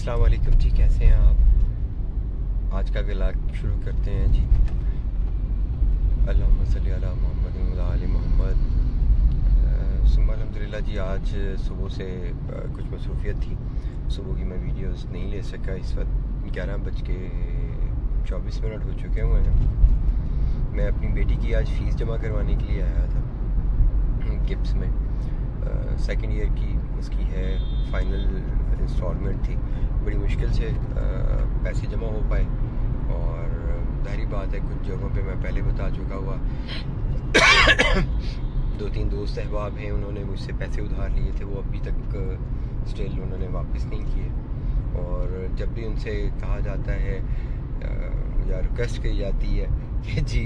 अस्सलाम वालेकुम जी, कैसे हैं आप। आज का व्लॉग शुरू करते हैं जी। अल्लाहुम्मा सल्ली अला मोहम्मद व आले मोहम्मद। सुम्मा अल्हम्दुलिल्लाह जी, आज सुबह से कुछ मसरूफियत थी, सुबह की मैं वीडियोस नहीं ले सका। इस वक्त 11:24 हो चुके हुए हैं। मैं अपनी बेटी की आज फ़ीस जमा करवाने के लिए आया था गिप्स में। सेकंड ईयर की उसकी है, फाइनल इंस्टॉलमेंट थी। बड़ी मुश्किल से पैसे जमा हो पाए और ज़ाहिर बात है कुछ जगहों पे मैं पहले बता चुका हुआ 2-3 दोस्त अहबाब हैं, उन्होंने मुझसे पैसे उधार लिए थे, वो अभी तक स्टिल उन्होंने वापस नहीं किए। और जब भी उनसे कहा जाता है या रिक्वेस्ट की जाती है कि जी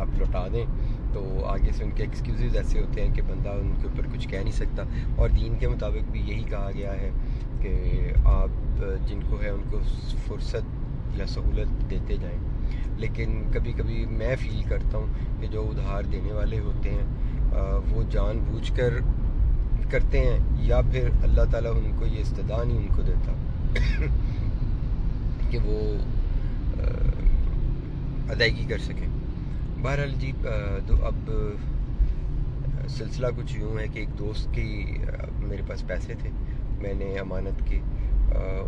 आप लौटा दें, तो आगे से उनके एक्सक्यूज़ ऐसे होते हैं कि बंदा उनके ऊपर कुछ कह नहीं सकता। और दीन के मुताबिक भी यही कहा गया है कि आप जिनको है उनको फुर्सत या सहूलत देते जाएं। लेकिन कभी कभी मैं फ़ील करता हूँ कि जो उधार देने वाले होते हैं वो जानबूझकर करते हैं या फिर अल्लाह ताला उनको ये इस्तिदा नहीं उनको देता कि वो अदायगी कर सकें। बहरहाल जी, अब सिलसिला कुछ यूँ है कि एक दोस्त की मेरे पास पैसे थे, मैंने अमानत की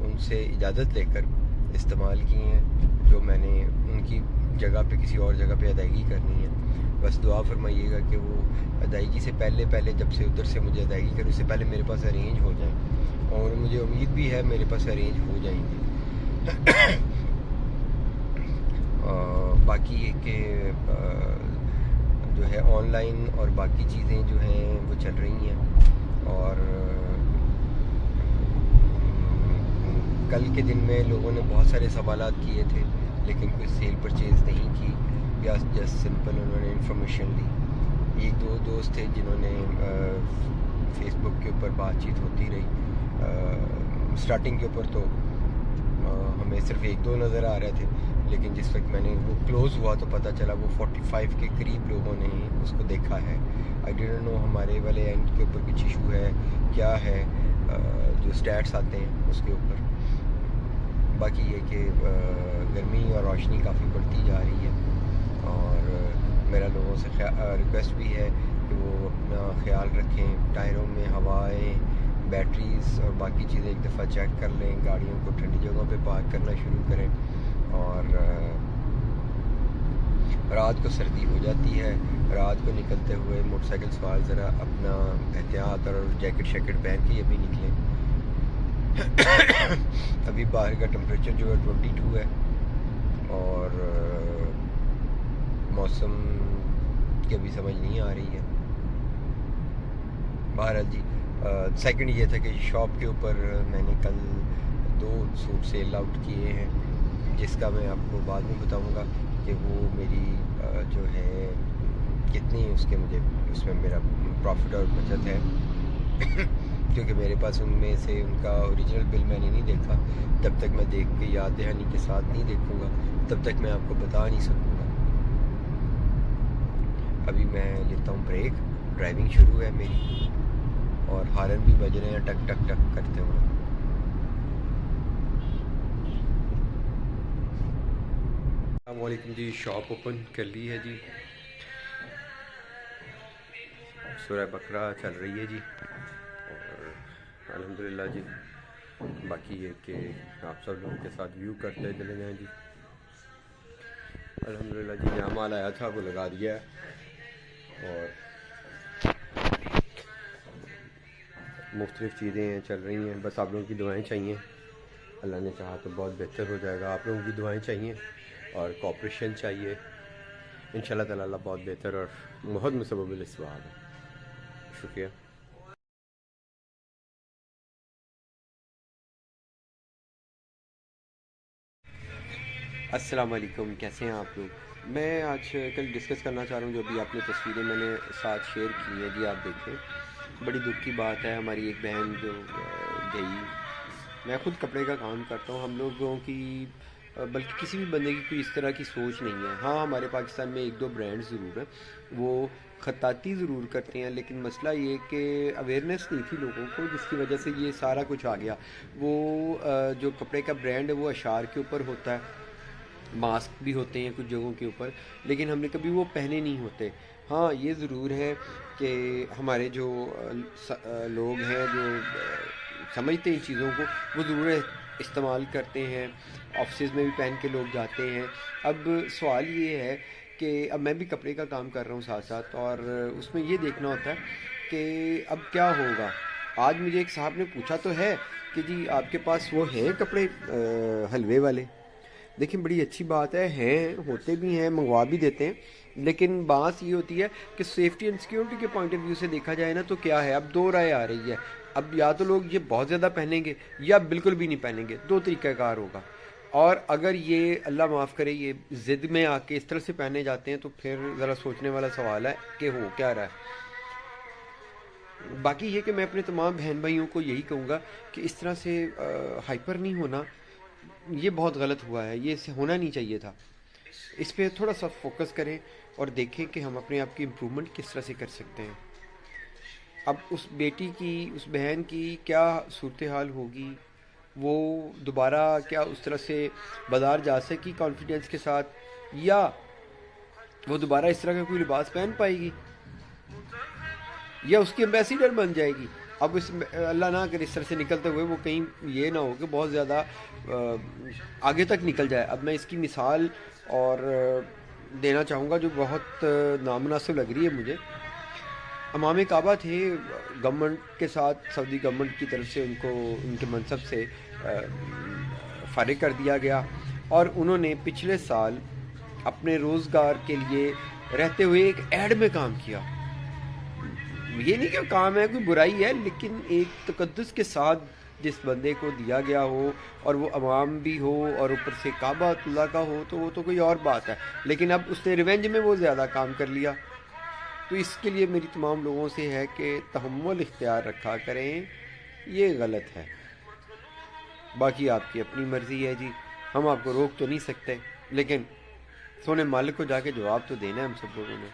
उनसे इजाज़त लेकर इस्तेमाल किए हैं, जो मैंने उनकी जगह पे किसी और जगह पे अदायगी करनी है। बस दुआ फरमाइएगा कि वो अदायगी से पहले जब से उधर से मुझे अदायगी करें उससे पहले मेरे पास अरेंज हो जाए, और मुझे उम्मीद भी है मेरे पास अरेंज हो जाएंगे। बाकी ये कि जो है ऑनलाइन और बाकी चीज़ें जो हैं वो चल रही हैं। और कल के दिन में लोगों ने बहुत सारे सवालात किए थे, लेकिन कोई सेल परचेज़ नहीं की, या जस्ट सिंपल उन्होंने इन्फॉर्मेशन दी। एक दो दोस्त थे जिन्होंने फेसबुक के ऊपर बातचीत होती रही। स्टार्टिंग के ऊपर तो हमें सिर्फ एक दो नज़र आ रहे थे, लेकिन जिस वक्त मैंने वो क्लोज़ हुआ तो पता चला वो 45 के करीब लोगों ने उसको देखा है। आई डिडंट नो हमारे वाले एंड के ऊपर कुछ इशू है क्या है, जो स्टैट्स आते हैं उसके ऊपर। बाकी ये कि गर्मी और रोशनी काफ़ी बढ़ती जा रही है, और मेरा लोगों से रिक्वेस्ट भी है कि वो अपना ख्याल रखें, टायरों में हवाएं, बैटरीज़ और बाकी चीज़ें एक दफ़ा चेक कर लें, गाड़ियों को ठंडी जगहों पे पार्क करना शुरू करें। और रात को सर्दी हो जाती है, रात को निकलते हुए मोटरसाइकिल सवार ज़रा अपना एहतियात और जैकेट शैकेट पहन के ये भी निकलें। अभी बाहर का टेम्परेचर जो है 22 है, और मौसम की अभी समझ नहीं आ रही है। बहरहाल जी, सेकंड ये था कि शॉप के ऊपर मैंने कल 2 सूट सेल आउट किए हैं, जिसका मैं आपको बाद में बताऊंगा कि वो मेरी जो है कितनी उसके मुझे उसमें मेरा प्रॉफिट और बचत है क्योंकि मेरे पास उनमें से उनका ओरिजिनल बिल मैंने नहीं देखा। जब तक मैं देख के याद दहानी के साथ नहीं देखूँगा तब तक मैं आपको बता नहीं सकूँगा। अभी मैं लेता हूँ ब्रेक, ड्राइविंग शुरू है मेरी, और हारन भी बज रहे हैं टक टक टक करते हुए। अस्सलामुअलैकुम जी, शॉप ओपन कर ली है जी, सूरह बकरा चल रही है जी, और अल्हम्दुलिल्लाह जी। बाकी ये कि आप सब लोगों के साथ व्यू करते चले जाएँ जी। अल्हम्दुलिल्लाह जी, जहाँ माल आया था वो लगा दिया है, और मुख्तलिफ़ चीज़ें चल रही हैं। बस आप लोगों की दुआएं चाहिए, अल्लाह ने चाहा तो बहुत बेहतर हो जाएगा। आप लोगों की दुआएं चाहिए और कोऑपरेशन चाहिए, इंशाल्लाह ताला अल्लाह बहुत बेहतर और बहुत मुसब्बिल इस्वाब है। शुक्रिया। अस्सलाम वालेकुम, कैसे हैं आप लोग। मैं आज कल डिस्कस करना चाह रहा हूँ जो अभी आपने तस्वीरें मैंने साथ शेयर की हैं जी, आप देखें। बड़ी दुख की बात है, हमारी एक बहन जो गई। मैं ख़ुद कपड़े का काम करता हूँ, हम लोगों की بلکہ کسی بھی بندے کی کوئی اس طرح کی سوچ نہیں ہے. ہاں ہمارے پاکستان میں ایک دو برانڈ ضرور ہیں وہ خطاطی ضرور کرتے ہیں، لیکن مسئلہ یہ کہ اویئرنیس نہیں تھی لوگوں کو، جس کی وجہ سے یہ سارا کچھ آ گیا. وہ جو کپڑے کا برانڈ ہے وہ اشعار کے اوپر ہوتا ہے، ماسک بھی ہوتے ہیں کچھ جگہوں کے اوپر، لیکن ہم نے کبھی وہ پہنے نہیں ہوتے. ہاں یہ ضرور ہے کہ ہمارے جو لوگ ہیں جو سمجھتے ہیں ان چیزوں کو، وہ ضرور استعمال کرتے ہیں، آفسز میں بھی پہن کے لوگ جاتے ہیں. اب سوال یہ ہے کہ اب میں بھی کپڑے کا کام کر رہا ہوں ساتھ ساتھ، اور اس میں یہ دیکھنا ہوتا ہے کہ اب کیا ہوگا. آج مجھے ایک صاحب نے پوچھا تو ہے کہ جی آپ کے پاس وہ ہیں کپڑے حلوے والے. دیکھیں بڑی اچھی بات ہے، ہیں ہوتے بھی ہیں، منگوا بھی دیتے ہیں، لیکن بات یہ ہوتی ہے کہ سیفٹی اینڈ سیکیورٹی کے پوائنٹ آف ویو سے دیکھا جائے نا تو کیا ہے، اب دو رائے آ رہی ہے. اب یا تو لوگ یہ بہت زیادہ پہنیں گے یا بالکل بھی نہیں پہنیں گے، دو طریقہ کار ہوگا. اور اگر یہ اللہ معاف کرے یہ ضد میں آ کے اس طرح سے پہنے جاتے ہیں تو پھر ذرا سوچنے والا سوال ہے کہ ہو کیا رہا ہے. باقی یہ کہ میں اپنے تمام بہن بھائیوں کو یہی کہوں گا کہ اس طرح سے ہائپر نہیں ہونا، یہ بہت غلط ہوا ہے، یہ اسے ہونا نہیں چاہیے تھا. اس پہ تھوڑا سا فوکس کریں اور دیکھیں کہ ہم اپنے آپ کی امپرومنٹ کس طرح سے کر سکتے ہیں. اب اس بیٹی کی، اس بہن کی کیا صورتحال ہوگی، وہ دوبارہ کیا اس طرح سے بازار جا سکی کانفیڈنس کے ساتھ، یا وہ دوبارہ اس طرح کا کوئی لباس پہن پائے گی، یا اس کی ایمبیسیڈر بن جائے گی. اب اس اللہ نہ کرے اس طرح سے نکلتے ہوئے وہ کہیں یہ نہ ہو کہ بہت زیادہ آگے تک نکل جائے. اب میں اس کی مثال اور دینا چاہوں گا جو بہت نامناسب لگ رہی ہے مجھے. امام کعبہ تھے، گورنمنٹ کے ساتھ سعودی گورنمنٹ کی طرف سے ان کو ان کے منصب سے فارغ کر دیا گیا، اور انہوں نے پچھلے سال اپنے روزگار کے لیے رہتے ہوئے ایک ایڈ میں کام کیا. یہ نہیں کہ کام ہے کوئی برائی ہے، لیکن ایک تقدس کے ساتھ جس بندے کو دیا گیا ہو اور وہ عوام بھی ہو اور اوپر سے کعبہ اللہ کا ہو تو وہ تو کوئی اور بات ہے. لیکن اب اس نے ریونج میں وہ زیادہ کام کر لیا. تو اس کے لیے میری تمام لوگوں سے ہے کہ تحمل اختیار رکھا کریں، یہ غلط ہے. باقی آپ کی اپنی مرضی ہے جی، ہم آپ کو روک تو نہیں سکتے، لیکن سونے مالک کو جا کے جواب تو دینا ہے ہم سب لوگوں نے.